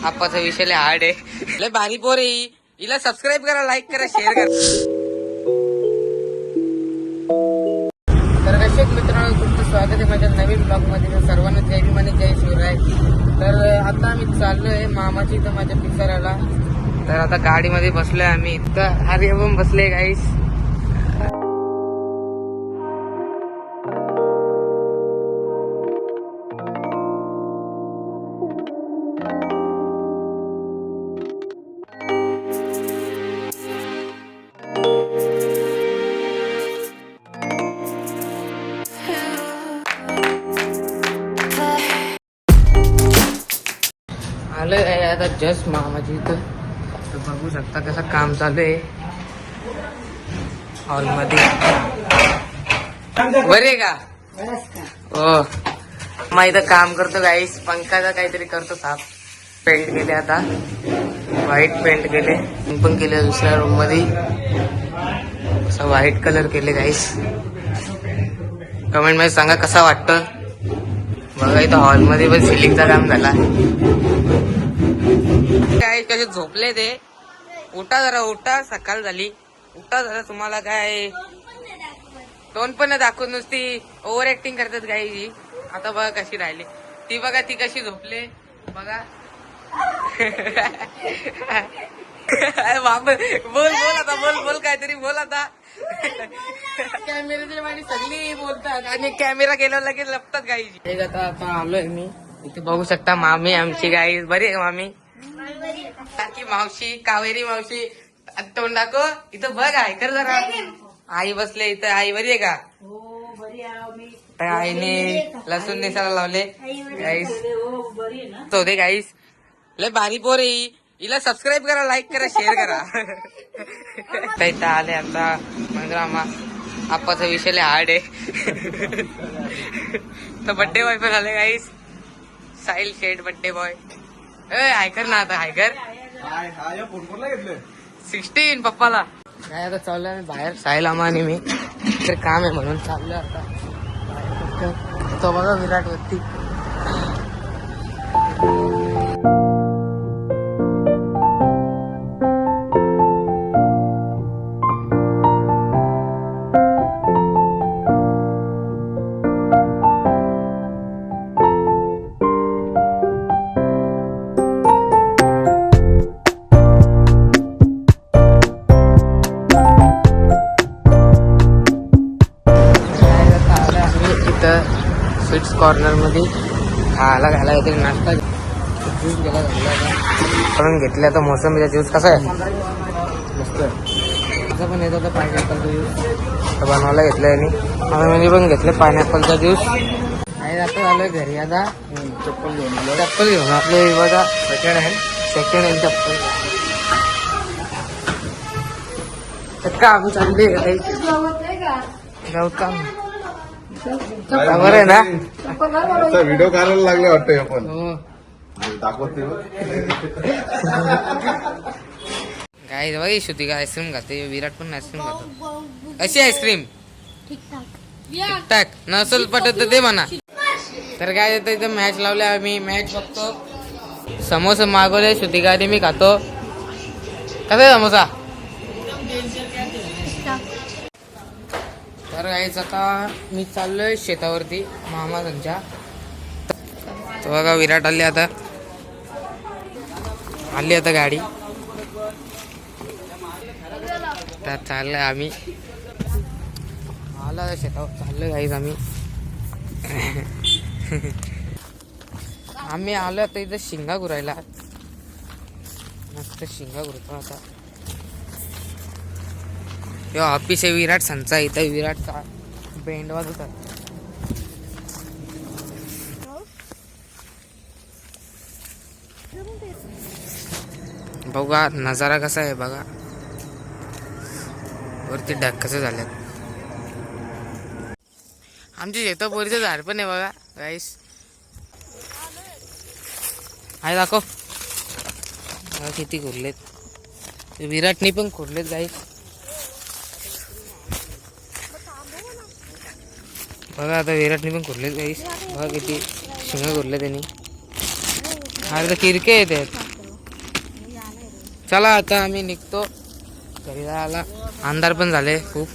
आप्पाचा विषय लय हार्ड आहे. लय भारी पोर आहे. हिला सबस्क्राईब करा, लाईक करा, शेअर करा. तर कसे मित्रांनो, तुमचं स्वागत आहे माझ्या नवीन ब्लॉग मध्ये. सर्वांना जय भीम आणि जय शिवराय. तर आता आम्ही चाललोय मामाची इथं माझ्या पिसाऱ्याला. तर आता गाडीमध्ये बसलोय आम्ही. इथं हरिओम बसले गाईस. आलोय आता जस्ट मामाची इथं. तर बघू शकता कसं काम चालू आहे हॉलमध्ये. बरे का हो. मग इथं काम करतो गाईस. पंखाचा काहीतरी करतो साफ. पेंट केले आता, व्हाईट पेंट केले. पण केले दुसऱ्या रूम मध्ये असं व्हाईट कलर केले गाईस. कमेंट मध्ये सांगा कसा वाटतं. बघा इथं हॉलमध्ये पण सिलिंगचा काम झाला. काय कसे झोपले ते. उठा जरा, उठा. सकाळ झाली, उठा जरा. तुम्हाला काय तोंड पण दाखवत नुसती ओव्हर ऍक्टिंग करतात काही. आता बघा कशी राहिली ती. बघा ती कशी झोपले बघा. बोल बोल आता, बोल काहीतरी बोल आता. कॅमेऱ्याची माहिती सगळी बोलतात आणि कॅमेरा गेल्यावर लगेच लपतात काही. आता आलोय मी इथे. बघू शकता मामी आमची. गाई बरी आहे मामी. टाकी मावशी, कावेरी मावशी. तोंड दाखव इथं. बघ आहे कर जरा. आई बसले इथं. आई बरी आहे का. आईने लसूण नेसायला लावले गाईस. होते गाईस. लय भारी पोर आहे. हिला सबस्क्राईब करा, लाईक करा, शेअर करा. इथं आले आता मंगरामा. आप्पाचा विषय लय हार्ड आहे. तर बड्डे बॉय पण आले गाईस. साहिल शेठ बड्डे बॉय. हायकर ना आता. हायकर 16 पप्पाला. काय आता चाललोय आम्ही बाहेर. साहिल आम्हा आणि मी. तर काम आहे म्हणून चाललोय आता. तो बघा विराट वरती. स्वीट्स कॉर्नर मध्ये खायला घाला काहीतरी नाश्ता. ज्यूस गेला करून घेतला. तर मोसंबीचा ज्यूस कसा आहे. मस्त असं पण येतो. तर पायनॅपलचा ज्यूस बनवायला घेतलाय. आणि पण घेतलं पायनॅपलचा ज्यूस. काही आता आलोय घरी. आता चप्पल घेऊन आपले बघा. सेकंड हँड चप्पल. काम चालले जाऊ काम. बरं आहे ना. व्हिडिओ करायला लागले वाटतं आपण. दाखवते काय बघा. श्रुतिका आईस्क्रीम खाते. विराट पण आईस्क्रीम खातो. अशी आईस्क्रीम ठीकठाक नसल पटत तर ते म्हणा. तर काय येतं इथं मॅच लावले आम्ही. मॅच बघतो. समोसा मागवले श्रुतिका आणि मी खातो. कसा आहे समोसा. तर गाईच आता मी चाललोय शेतावरती मामा त्यांच्या. तर बघा विराट आली आता. गाडी. तर चाललोय आम्ही. आला शेतावर चाललोय गाईच आम्ही. आम्ही आलो आता इथं शिंगा गुरायला. मस्त शिंगा गुरतो आता. ऑफिस आहे विराट संचा. इथं विराटचा बेंड वाजवतात. बघा नजारा कसा आहे बघा. वरती ढग कसे झालेत. आमच्या शेतापोरीचं झाड पण आहे बघा गाईस. आहे दाखव. किती खुरलेत. विराटने पण खुरलेत गाईस. बघा आता विराटने पण कुरले गाईस. बघा किती शिंग कुरले त्यांनी. अरे तर किरके येतात. चला आता आम्ही निघतो घरी जायला. अंधार पण झाले खूप.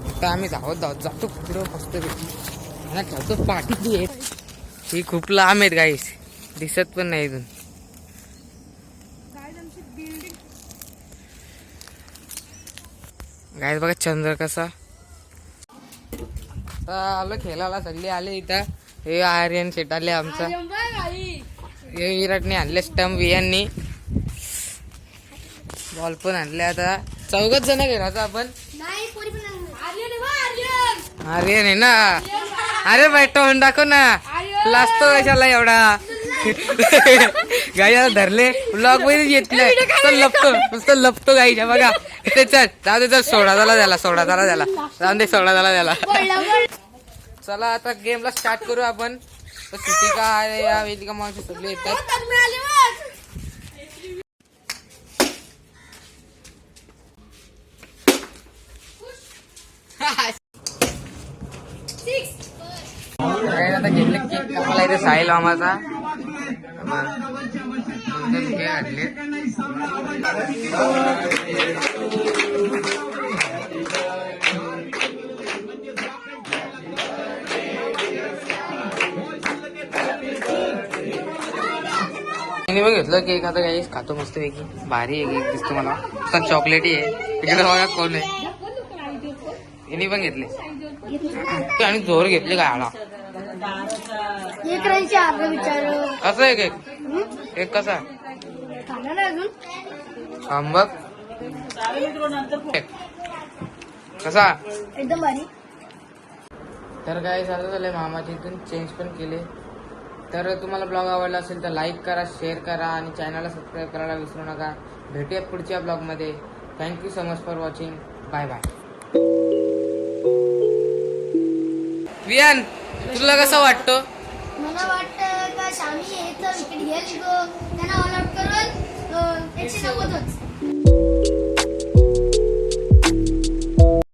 आता आम्ही धावत धावत जातो पुढं मस्त ठेवतो पाठी आहेत. ही खूप लांब आहेत गाईस. दिसत पण नाही इथून. गाईस बघा चंद्र कसा. आलो खेळायला सगळे आले इथं. हे आर्यन शेट आले आमचा. हे विराटने आणले स्टंप. वियांनी बॉल पण आणले. आता 4 जण खेळायचं आपण. आर्यन आहे ना. अरे बाई तोंड दाखव ना. लाजतो कशाला एवढा. गाई आता धरले ब्लॉग मध्ये येत नाही. लपतो नुसतं लपतो गाईच्या. बघा ते चल जाऊ दे. चल 16 झाला त्याला. 16 झाला त्याला. जाऊन दे 16 झाला त्याला. चला आता गेमला स्टार्ट करू आपण. सुटिका या वेदिका मावशी सगळे येतात. आता घेतले केक कापायला इथे साहिल मामाचा. घातले. मी घेतलं केक. आता काही खातो मस्त पैकी. भारी आहे केक दिसतो मला. तर चॉकलेटी आहे. तिकडे बघा कोण आहे. यांनी पण घेतले आणि जोर घेतले काय आला. कसं आहे केक. केक कसा आंबक कसा एकदम भारी. तर काय झालं मामाची इथून चेंज पण केले. तर तुम्हाला ब्लॉग आवडला असेल तर लाईक करा, शेअर करा आणि चॅनलला सबस्क्राईब करायला विसरू नका. भेटूया पुढच्या ब्लॉगमध्ये. Thank you so much for watching. Bye bye. Viyan तुला कसं वाटतं. मला वाटतं का शामी यायचं विकेट घेईल. त्यांना ऑल आउट करून 190 होत.